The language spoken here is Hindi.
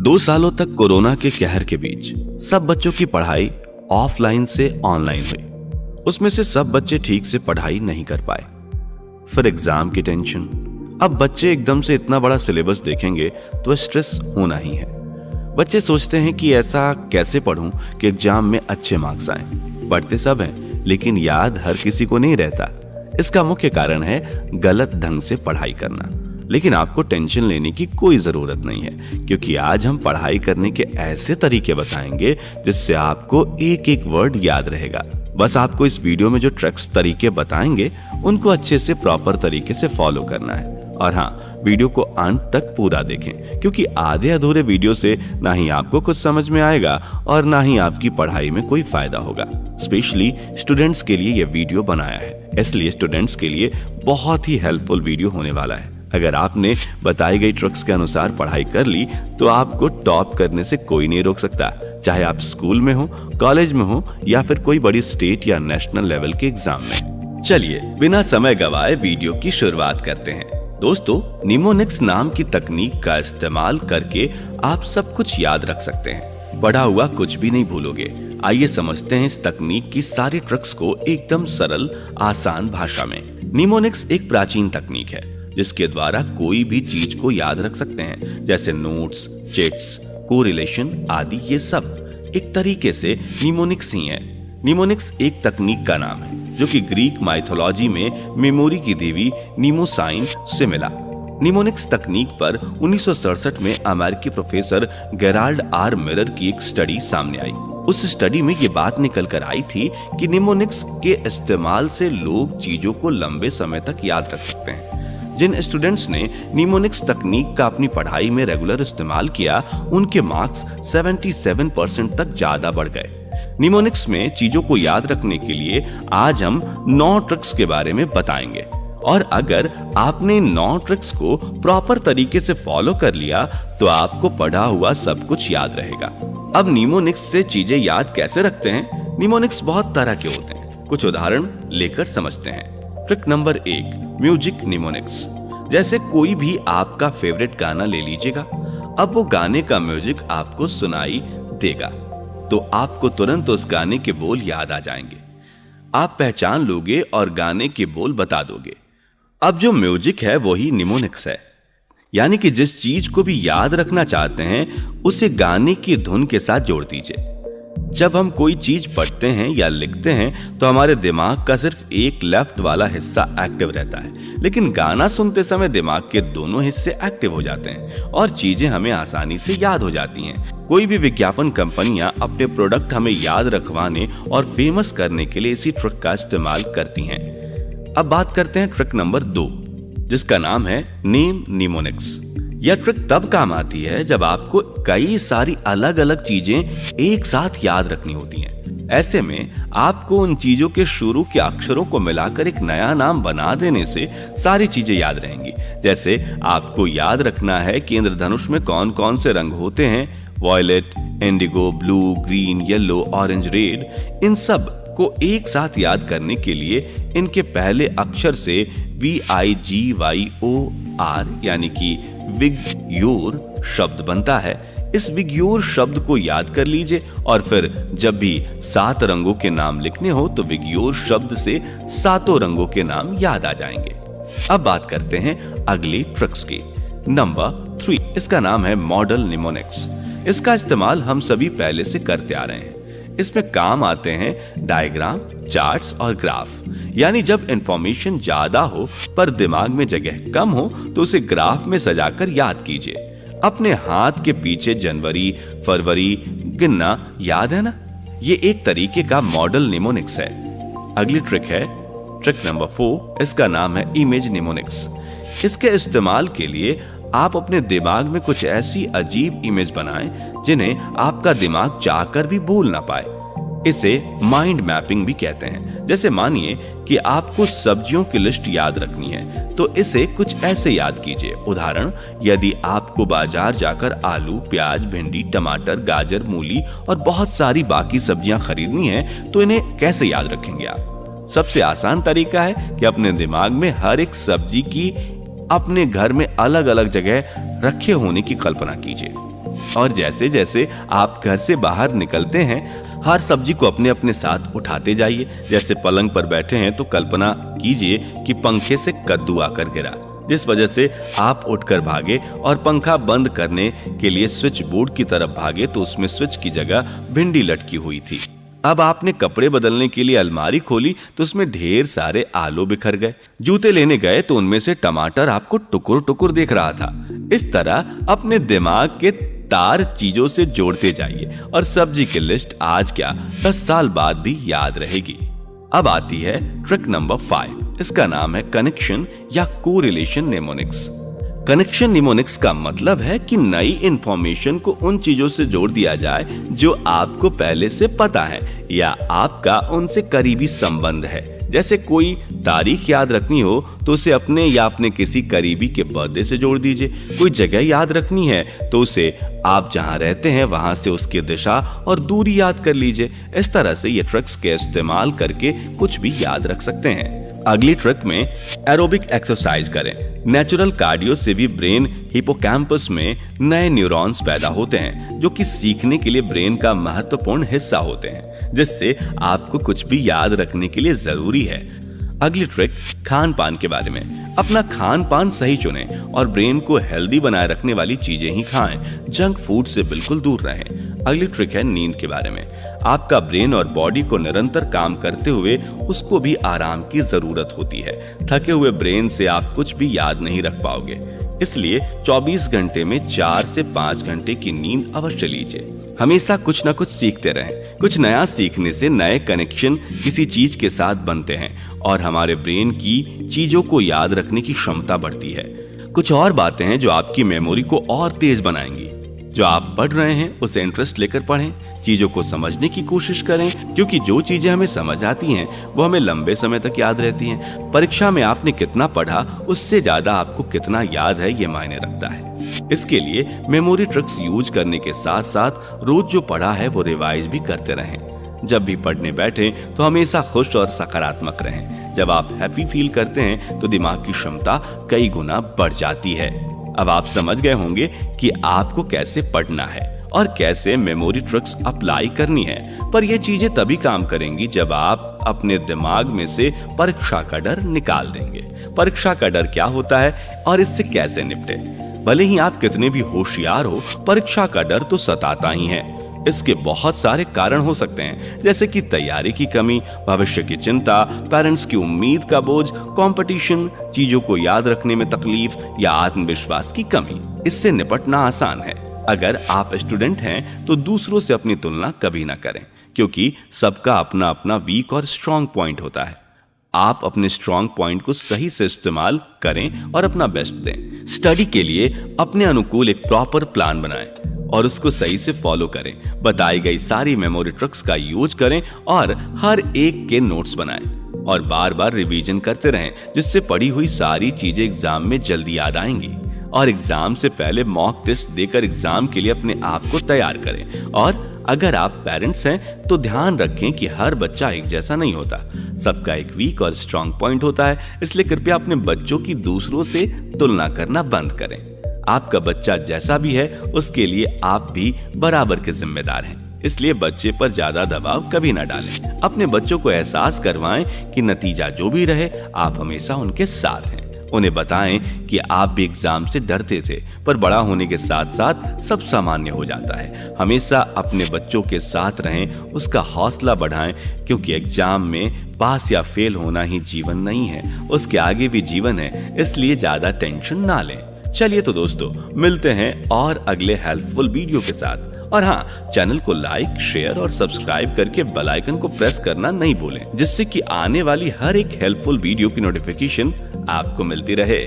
2 सालों तक कोरोना के कहर के बीच सब बच्चों की पढ़ाई ऑफलाइन से ऑनलाइन हुई। उसमें से सब बच्चे ठीक से पढ़ाई नहीं कर पाए। फिर एग्जाम की टेंशन। अब बच्चे एकदम से इतना बड़ा सिलेबस देखेंगे तो स्ट्रेस होना ही है। बच्चे सोचते हैं कि ऐसा कैसे पढूं कि एग्जाम में अच्छे मार्क्स आए। पढ़ते सब हैं, लेकिन याद हर किसी को नहीं रहता। इसका मुख्य कारण है गलत ढंग से पढ़ाई करना। लेकिन आपको टेंशन लेने की कोई जरूरत नहीं है, क्योंकि आज हम पढ़ाई करने के ऐसे तरीके बताएंगे जिससे आपको एक एक वर्ड याद रहेगा। बस आपको इस वीडियो में जो ट्रिक्स तरीके बताएंगे उनको अच्छे से प्रॉपर तरीके से फॉलो करना है। और हाँ, वीडियो को अंत तक पूरा देखें, क्योंकि आधे अधूरे वीडियो से ना ही आपको कुछ समझ में आएगा और ना ही आपकी पढ़ाई में कोई फायदा होगा। स्पेशली स्टूडेंट्स के लिए यह वीडियो बनाया है, इसलिए स्टूडेंट्स के लिए बहुत ही हेल्पफुल वीडियो होने वाला है। अगर आपने बताई गई ट्रिक्स के अनुसार पढ़ाई कर ली तो आपको टॉप करने से कोई नहीं रोक सकता, चाहे आप स्कूल में हो, कॉलेज में हो या फिर कोई बड़ी स्टेट या नेशनल लेवल के एग्जाम में। चलिए बिना समय गवाए वीडियो की शुरुआत करते हैं। दोस्तों, निमोनिक्स नाम की तकनीक का इस्तेमाल करके आप सब कुछ याद रख सकते हैं। पढ़ा हुआ कुछ भी नहीं भूलोगे। आइए समझते हैं इस तकनीक की सारी ट्रिक्स को एकदम सरल आसान भाषा में। निमोनिक्स एक प्राचीन तकनीक है जिसके द्वारा कोई भी चीज को याद रख सकते हैं, जैसे नोट्स, चैट्स, कोरिलेशन आदि। ये सब एक तरीके से निमोनिक्स ही है। निमोनिक्स एक तकनीक का नाम है जो कि ग्रीक माइथोलॉजी में मेमोरी की देवी निमोसाइन से मिला। निमोनिक्स तकनीक पर 1967 में अमेरिकी प्रोफेसर गेराल्ड आर मिरर की एक स्टडी सामने आई। उस स्टडी में ये बात निकल कर आई थी कि निमोनिक्स के इस्तेमाल से लोग चीजों को लंबे समय तक याद रख सकते हैं। जिन स्टूडेंट्स ने निमोनिक्स तकनीक का अपनी पढ़ाई में रेगुलर इस्तेमाल किया, उनके मार्क्स 77% तक ज्यादा बढ़ गए। निमोनिक्स में चीजों को याद रखने के लिए आज हम 9 ट्रिक्स के बारे में बताएंगे, और अगर आपने 9 ट्रिक्स को प्रॉपर तरीके से फॉलो कर लिया तो आपको पढ़ा हुआ सब कुछ याद रहेगा। अब निमोनिक्स से चीजें याद कैसे रखते हैं? निमोनिक्स बहुत तरह के होते हैं, कुछ उदाहरण लेकर समझते हैं। Trick number 1, music mnemonics. जैसे कोई भी आपका फेवरेट गाना ले लीजिएगा। अब वो गाने का म्यूजिक आपको सुनाई देगा तो आपको तुरंत उस गाने के बोल याद आ जाएंगे। आप पहचान लोगे और गाने के बोल बता दोगे। अब जो म्यूजिक है वही निमोनिक्स है, यानी कि जिस चीज को भी याद रखना चाहते हैं उसे गाने की धुन के साथ जोड़ दीजिए। जब हम कोई चीज पढ़ते हैं या लिखते हैं तो हमारे दिमाग का सिर्फ एक लेफ्ट वाला हिस्सा एक्टिव रहता है, लेकिन गाना सुनते समय दिमाग के दोनों हिस्से एक्टिव हो जाते हैं और चीजें हमें आसानी से याद हो जाती हैं। कोई भी विज्ञापन कंपनियां अपने प्रोडक्ट हमें याद रखवाने और फेमस करने के लिए इसी ट्रिक का इस्तेमाल करती हैं। अब बात करते हैं ट्रिक नंबर 2, जिसका नाम है नेम निमोनिक्स। यह ट्रिक तब काम आती है जब आपको कई सारी अलग अलग चीजें एक साथ याद रखनी होती हैं। ऐसे में आपको उन चीजों के शुरू के अक्षरों को मिलाकर एक नया नाम बना देने से सारी चीजें याद रहेंगी। जैसे आपको याद रखना है कि इंद्रधनुष में कौन कौन से रंग होते हैं, violet, indigo, blue, green, yellow, orange, red. इन सब को एक साथ याद करने के लिए इनके पहले अक्षर से VIGYOR यानी कि विग्योर शब्द बनता है। इस विग्योर शब्द को याद कर लीजिए और फिर जब भी 7 रंगों के नाम लिखने हो तो विग्योर शब्द से 7 रंगों के नाम याद आ जाएंगे। अब बात करते हैं अगली ट्रिक्स की। नंबर 3, इसका नाम है मॉडल निमोनिक्स। इसका इस्तेमाल हम सभी पहले से करते आ रहे हैं। इसमें काम आते हैं डायग्राम, चार्ट्स और ग्राफ। यानी जब इंफॉर्मेशन ज्यादा हो पर दिमाग में जगह कम हो तो उसे ग्राफ में सजाकर याद कीजिए। अपने हाथ के पीछे जनवरी, फरवरी गिनना याद है ना? ये एक तरीके का मॉडल निमोनिक्स है। अगली ट्रिक है ट्रिक नंबर 4, इसका नाम है इमेज निमोनिक्स। इसके इस्तेमाल के लिए आप अपने दिमाग में कुछ ऐसी अजीब इमेज बनाएं जिन्हें आपका दिमाग चाहकर भी भूल ना पाए। इसे माइंड मैपिंग भी कहते हैं। जैसे मानिए कि आपको सब्जियों की लिस्ट याद रखनी है तो इसे कुछ ऐसे याद कीजिए। उदाहरण, यदि आपको बाजार जाकर आलू, प्याज, भिंडी, टमाटर, गाजर, मूली और बहुत सारी बाकी सब्जियां खरीदनी है तो इन्हें कैसे याद रखेंगे आप? सबसे आसान तरीका है कि अपने दिमाग में हर एक सब्जी की अपने घर में अलग अलग जगह रखे होने की कल्पना कीजिए। और जैसे जैसे आप घर से बाहर निकलते हैं, हर सब्जी को अपने अपने साथ उठाते जाइए। जैसे पलंग पर बैठे हैं तो कल्पना कीजिए कि पंखे से कद्दू आकर गिरा, जिस वजह से आप उठकर भागे और पंखा बंद करने के लिए स्विच बोर्ड की तरफ भागे तो उसमें स्विच की जगह भिंडी लटकी हुई थी। अब आपने कपड़े बदलने के लिए अलमारी खोली तो उसमें ढेर सारे आलू बिखर गए। जूते लेने गए तो उनमें से टमाटर आपको टुकुर टुकुर देख रहा था। इस तरह अपने दिमाग के तार चीजों से जोड़ते जाइए और सब्जी की लिस्ट आज क्या 10 साल बाद भी याद रहेगी। अब आती है ट्रिक नंबर 5। इसका नाम है कनेक्शन या कोरिलेशन निमोनिक्स। कनेक्शन निमोनिक्स का मतलब है कि नई इंफॉर्मेशन को उन चीजों से जोड़ दिया जाए जो आपको पहले से पता है या आपका उनसे करीबी संबंध है। जैसे कोई तारीख याद रखनी हो तो उसे अपने या अपने किसी करीबी के बर्थडे से जोड़ दीजिए। कोई जगह याद रखनी है तो उसे आप जहां रहते हैं वहां से उसकी दिशा और दूरी याद कर लीजिए। इस तरह से ये ट्रिक्स के इस्तेमाल करके कुछ भी याद रख सकते हैं। अगली ट्रिक में एरोबिक एक्सरसाइज करें। नेचुरल कार्डियो से भी ब्रेन हिपोकैम्पस में नए न्यूरॉन्स पैदा होते हैं जो कि सीखने के लिए ब्रेन का महत्वपूर्ण हिस्सा होते हैं, जिससे आपको कुछ भी याद रखने के लिए जरूरी है। अगली ट्रिक खान पान के बारे में। अपना खान पान सही चुनें और ब्रेन को हेल्दी बनाए रखने वाली चीजें ही खाएं। जंक फूड से बिल्कुल दूर रहें। अगली ट्रिक है नींद के बारे में। आपका ब्रेन और बॉडी को निरंतर काम करते हुए उसको भी आराम की जरूरत होती है। थके हुए ब्रेन से आप कुछ भी याद नहीं रख पाओगे, इसलिए 24 घंटे में 4 से 5 घंटे की नींद अवश्य लीजिए। हमेशा कुछ ना कुछ सीखते रहें। कुछ नया सीखने से नए कनेक्शन किसी चीज के साथ बनते हैं और हमारे ब्रेन की चीजों को याद रखने की क्षमता बढ़ती है। कुछ और बातें हैं जो आपकी मेमोरी को और तेज बनाएंगी। जो आप पढ़ रहे हैं उसे इंटरेस्ट लेकर पढ़ें। चीजों को समझने की कोशिश करें, क्योंकि जो चीजें हमें समझ आती हैं वो हमें लंबे समय तक याद रहती हैं। परीक्षा में आपने कितना पढ़ा उससे ज्यादा आपको कितना याद है ये मायने रखता है। इसके लिए मेमोरी ट्रिक्स यूज करने के साथ साथ रोज जो पढ़ा है वो रिवाइज भी करते रहें। जब भी पढ़ने बैठें तो हमेशा खुश और सकारात्मक रहें। जब आप हैप्पी फील करते हैं तो दिमाग की क्षमता कई गुना बढ़ जाती है। अब आप समझ गए होंगे कि आपको कैसे पढ़ना है और कैसे मेमोरी ट्रिक्स अप्लाई करनी है। पर ये चीजें तभी काम करेंगी जब आप अपने दिमाग में से परीक्षा का डर निकाल देंगे। परीक्षा का डर क्या होता है और इससे कैसे निपटे? भले ही आप कितने भी होशियार हो, परीक्षा का डर तो सताता ही है। इसके बहुत सारे कारण हो सकते हैं, जैसे कि तैयारी की कमी, भविष्य की चिंता, पेरेंट्स की उम्मीद का बोझ, कंपटीशन, चीजों को याद रखने में तकलीफ या आत्मविश्वास की कमी। इससे निपटना आसान है। अगर आप स्टूडेंट हैं तो दूसरों से अपनी तुलना कभी ना करें, क्योंकि सबका अपना अपना वीक और स्ट्रॉन्ग पॉइंट होता है। आप अपने स्ट्रॉन्ग पॉइंट को सही से इस्तेमाल करें और अपना बेस्ट दें। स्टडी के लिए अपने अनुकूल एक प्रॉपर प्लान बनाएं और उसको सही से फॉलो करें। बताई गई सारी मेमोरी ट्रिक्स का यूज करें और हर एक के नोट्स बनाएं और बार बार रिवीजन करते रहें, जिससे पढ़ी हुई सारी चीजें एग्जाम में जल्दी याद आएंगी। और एग्जाम से पहले मॉक टेस्ट देकर एग्जाम के लिए अपने आप को तैयार करें। और अगर आप पेरेंट्स हैं तो ध्यान रखें कि हर बच्चा एक जैसा नहीं होता। सबका एक वीक और स्ट्रॉन्ग पॉइंट होता है, इसलिए कृपया अपने बच्चों की दूसरों से तुलना करना बंद करें। आपका बच्चा जैसा भी है उसके लिए आप भी बराबर के जिम्मेदार हैं, इसलिए बच्चे पर ज्यादा दबाव कभी ना डालें। अपने बच्चों को एहसास करवाएं कि नतीजा जो भी रहे आप हमेशा उनके साथ हैं। उन्हें बताएं कि आप भी एग्जाम से डरते थे, पर बड़ा होने के साथ साथ सब सामान्य हो जाता है। हमेशा अपने बच्चों के साथ रहें, उसका हौसला बढ़ाएं, क्योंकि एग्जाम में पास या फेल होना ही जीवन नहीं है, उसके आगे भी जीवन है, इसलिए ज्यादा टेंशन ना लें। चलिए तो दोस्तों, मिलते हैं और अगले हेल्पफुल वीडियो के साथ। और हाँ, चैनल को लाइक, शेयर और सब्सक्राइब करके बेल आइकन को प्रेस करना नहीं भूलें, जिससे कि आने वाली हर एक हेल्पफुल वीडियो की नोटिफिकेशन आपको मिलती रहे।